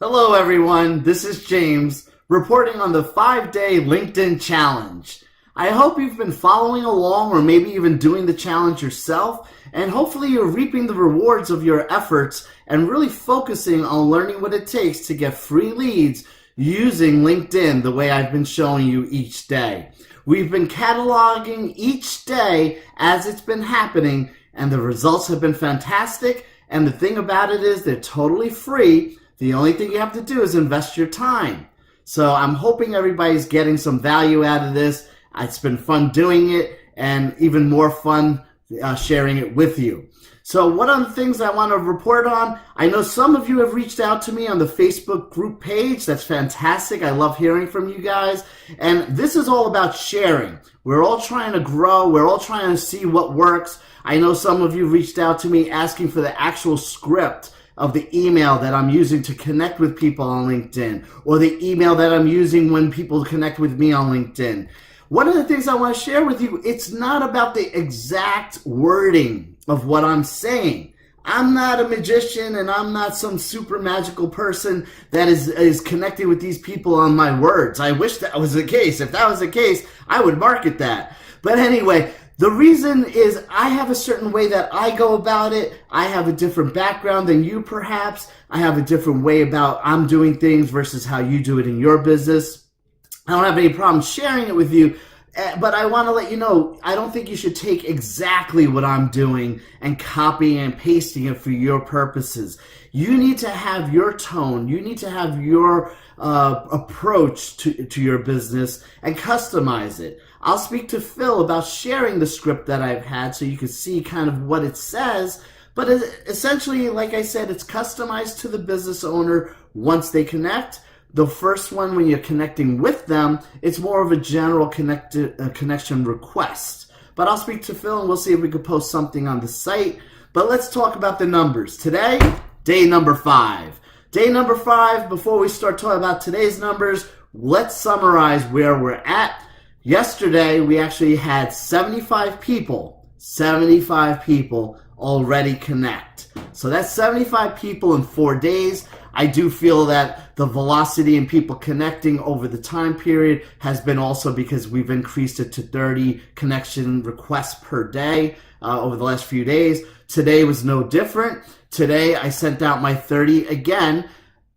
Hello everyone, this is James reporting on the 5-day LinkedIn challenge. I hope you've been following along or maybe even doing the challenge yourself, and hopefully you're reaping the rewards of your efforts and really focusing on learning what it takes to get free leads using LinkedIn the way I've been showing you each day. We've been cataloging each day as it's been happening, and the results have been fantastic, and the thing about it is they're totally free. The only thing you have to do is invest your time. So I'm hoping everybody's getting some value out of this. It's been fun doing it and even more fun sharing it with you. So what are the things I want to report on? I know some of you have reached out to me on the Facebook group page. That's fantastic. I love hearing from you guys. And this is all about sharing. We're all trying to grow. We're all trying to see what works. I know some of you reached out to me asking for the actual script of the email that I'm using to connect with people on LinkedIn, or the email that I'm using when people connect with me on LinkedIn. One of the things I want to share with you, it's not about the exact wording of what I'm saying. I'm not a magician and I'm not some super magical person that is connecting with these people on my words. I wish that was the case. If that was the case, I would market that. But anyway, the reason is I have a certain way that I go about it. I have a different background than you perhaps. I have a different way about I'm doing things versus how you do it in your business. I don't have any problem sharing it with you, but I want to let you know, I don't think you should take exactly what I'm doing and copying and pasting it for your purposes. You need to have your tone. You need to have your approach to your business and customize it. I'll speak to Phil about sharing the script that I've had so you can see kind of what it says. But essentially, like I said, it's customized to the business owner once they connect. The first one, when you're connecting with them, it's more of a general connection request. But I'll speak to Phil and we'll see if we could post something on the site. But let's talk about the numbers. Today, day number 5. Day number 5, before we start talking about today's numbers, let's summarize where we're at. Yesterday, we actually had 75 people already connect. So that's 75 people in 4 days. I do feel that the velocity in people connecting over the time period has been also because we've increased it to 30 connection requests per day over the last few days. Today was no different. Today, I sent out my 30 again,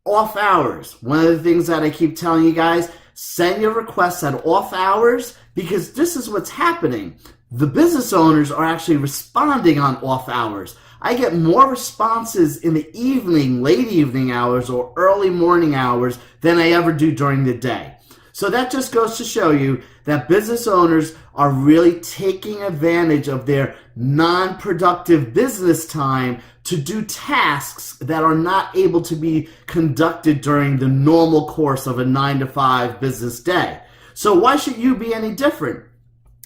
off hours. One of the things that I keep telling you guys, send your requests at off hours, because this is what's happening. The business owners are actually responding on off hours. I get more responses in the evening, late evening hours or early morning hours than I ever do during the day. So that just goes to show you that business owners are really taking advantage of their non-productive business time to do tasks that are not able to be conducted during the normal course of a 9-to-5 business day. So why should you be any different?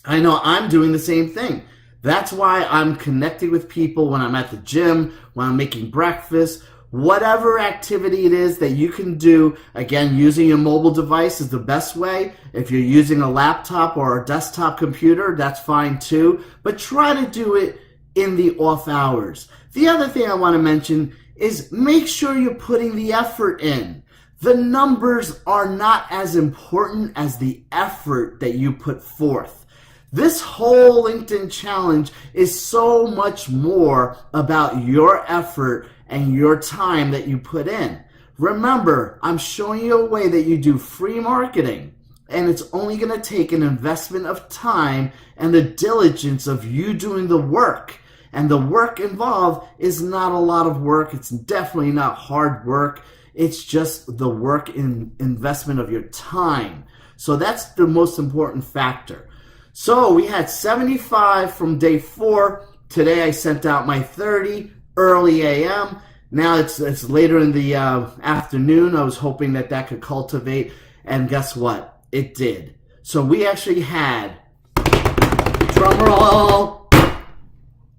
I know I'm doing the same thing. That's why I'm connecting with people when I'm at the gym, when I'm making breakfast, whatever activity it is that you can do. Again, using a mobile device is the best way. If you're using a laptop or a desktop computer, that's fine too. But try to do it in the off hours. The other thing I want to mention is make sure you're putting the effort in. The numbers are not as important as the effort that you put forth. This whole LinkedIn challenge is so much more about your effort and your time that you put in. Remember, I'm showing you a way that you do free marketing, and it's only going to take an investment of time and the diligence of you doing the work. And the work involved is not a lot of work. It's definitely not hard work. It's just the work in investment of your time. So that's the most important factor. So we had 75 from day 4. Today I sent out my 30 early AM. Now it's later in the afternoon. I was hoping that that could cultivate, and guess what? It did. So we actually had, drum roll,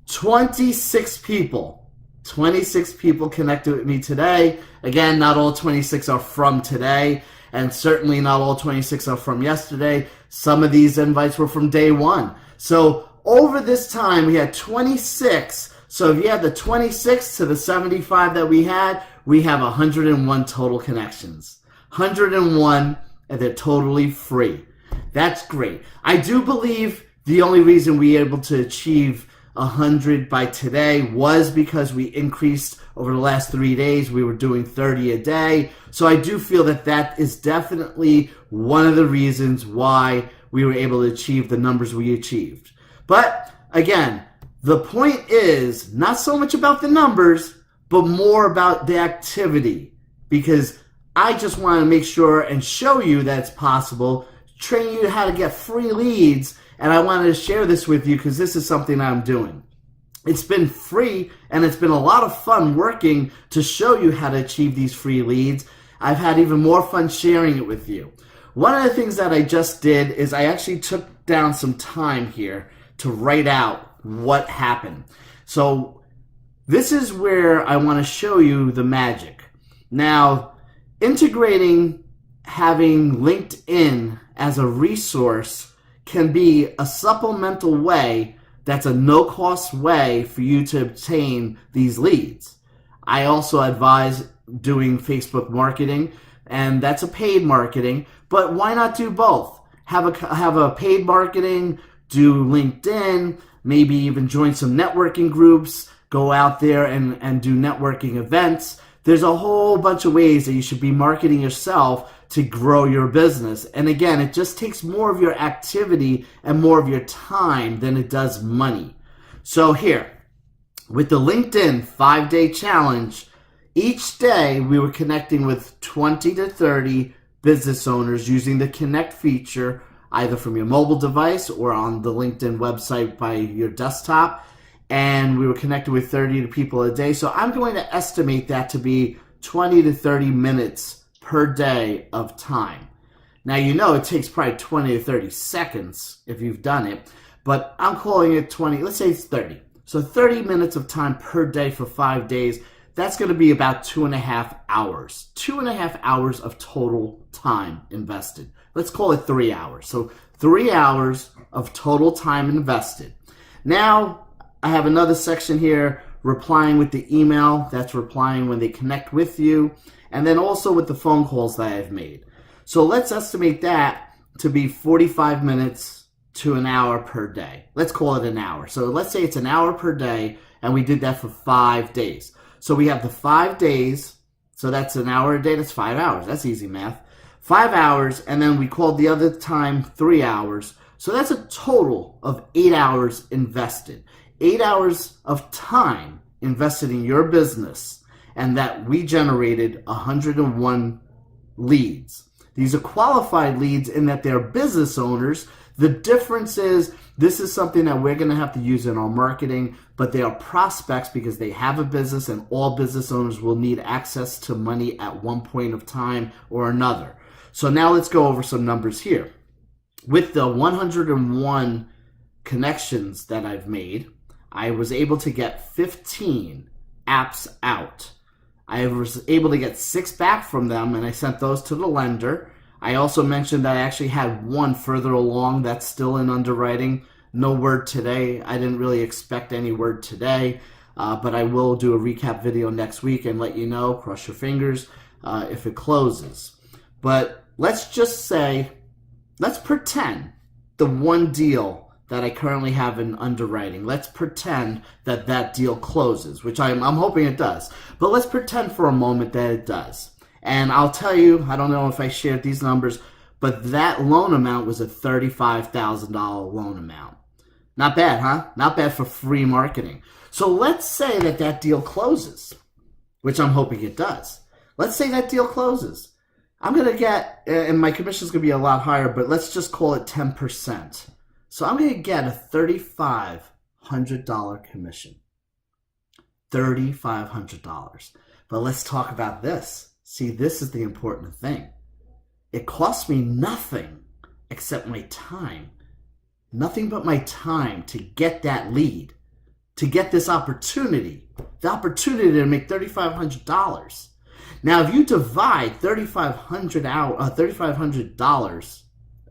26 people. 26 people connected with me today. Again, not all 26 are from today, and certainly not all 26 are from yesterday. Some of these invites were from day 1. So over this time, we had 26. So if you add the 26 to the 75 that we had, we have 101 total connections. 101, and they're totally free. That's great. I do believe the only reason we were able to achieve 100 by today was because we increased over the last 3 days. We were doing 30 a day. So I do feel that that is definitely one of the reasons why we were able to achieve the numbers we achieved. But again, the point is not so much about the numbers, but more about the activity, because I just want to make sure and show you that it's possible, train you how to get free leads, and I wanted to share this with you because this is something I'm doing. It's been free, and it's been a lot of fun working to show you how to achieve these free leads. I've had even more fun sharing it with you. One of the things that I just did is I actually took down some time here to write out what happened. So this is where I want to show you the magic. Now, integrating having LinkedIn as a resource can be a supplemental way that's a no-cost way for you to obtain these leads. I also advise doing Facebook marketing, and that's a paid marketing, but why not do both? Have a paid marketing, do LinkedIn, maybe even join some networking groups, go out there and do networking events. There's a whole bunch of ways that you should be marketing yourself to grow your business. And again, it just takes more of your activity and more of your time than it does money. So here, with the LinkedIn 5-day challenge, each day we were connecting with 20 to 30 business owners using the Connect feature, either from your mobile device or on the LinkedIn website by your desktop. And we were connected with 30 people a day. So I'm going to estimate that to be 20 to 30 minutes per day of time. Now, you know it takes probably 20 to 30 seconds if you've done it, but I'm calling it 20, let's say it's 30. So 30 minutes of time per day for 5 days, that's going to be about 2.5 hours. 2.5 hours of total time invested. Let's call it 3 hours. So 3 hours of total time invested. Now, I have another section here, replying with the email. That's replying when they connect with you. And then also with the phone calls that I've made. So let's estimate that to be 45 minutes to an hour per day. Let's call it an hour. So let's say it's an hour per day, and we did that for 5 days. So we have the 5 days. So that's an hour a day. That's 5 hours. That's easy math. 5 hours, and then we called the other time 3 hours. So that's a total of 8 hours invested. 8 hours of time invested in your business, and that we generated 101 leads. These are qualified leads in that they're business owners. The difference is this is something that we're going to have to use in our marketing, but they are prospects because they have a business, and all business owners will need access to money at one point of time or another. So now let's go over some numbers here. With the 101 connections that I've made, I was able to get 15 apps out. I was able to get 6 back from them, and I sent those to the lender. I also mentioned that I actually had one further along that's still in underwriting. No word today. I didn't really expect any word today, but I will do a recap video next week and let you know, cross your fingers, if it closes. But let's just say, let's pretend the one deal that I currently have in underwriting, let's pretend that that deal closes, which I'm hoping it does. But let's pretend for a moment that it does. And I'll tell you, I don't know if I shared these numbers, but that loan amount was a $35,000 loan amount. Not bad, huh? Not bad for free marketing. So let's say that that deal closes, which I'm hoping it does. Let's say that deal closes. I'm going to get, and my commission's going to be a lot higher, but let's just call it 10%. So I'm going to get a $3,500 commission. $3,500. But let's talk about this. See, this is the important thing. It costs me nothing except my time. Nothing but my time to get that lead, to get this opportunity. The opportunity to make $3,500. Now, if you divide $3,500,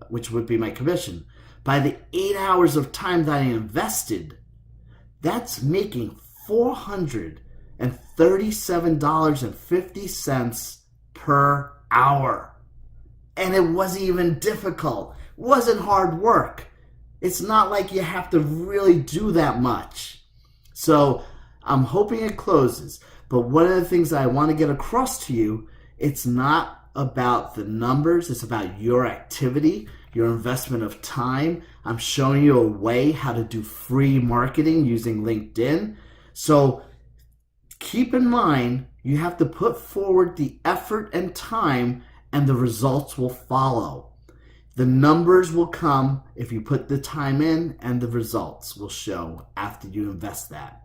which would be my commission, by the 8 hours of time that I invested, that's making $450 and $37.50 per hour. And it wasn't even difficult. It wasn't hard work. It's not like you have to really do that much. So I'm hoping it closes. But one of the things that I want to get across to you, it's not about the numbers. It's about your activity, your investment of time. I'm showing you a way how to do free marketing using LinkedIn. So keep in mind, you have to put forward the effort and time, and the results will follow. The numbers will come if you put the time in, and the results will show after you invest that.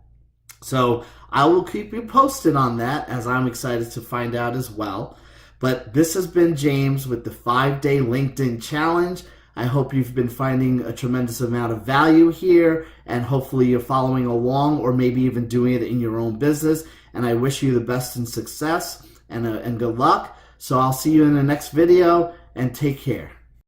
So I will keep you posted on that, as I'm excited to find out as well. But this has been James with the 5-Day LinkedIn Challenge. I hope you've been finding a tremendous amount of value here, and hopefully you're following along or maybe even doing it in your own business. And I wish you the best in success and good luck. So I'll see you in the next video, and take care.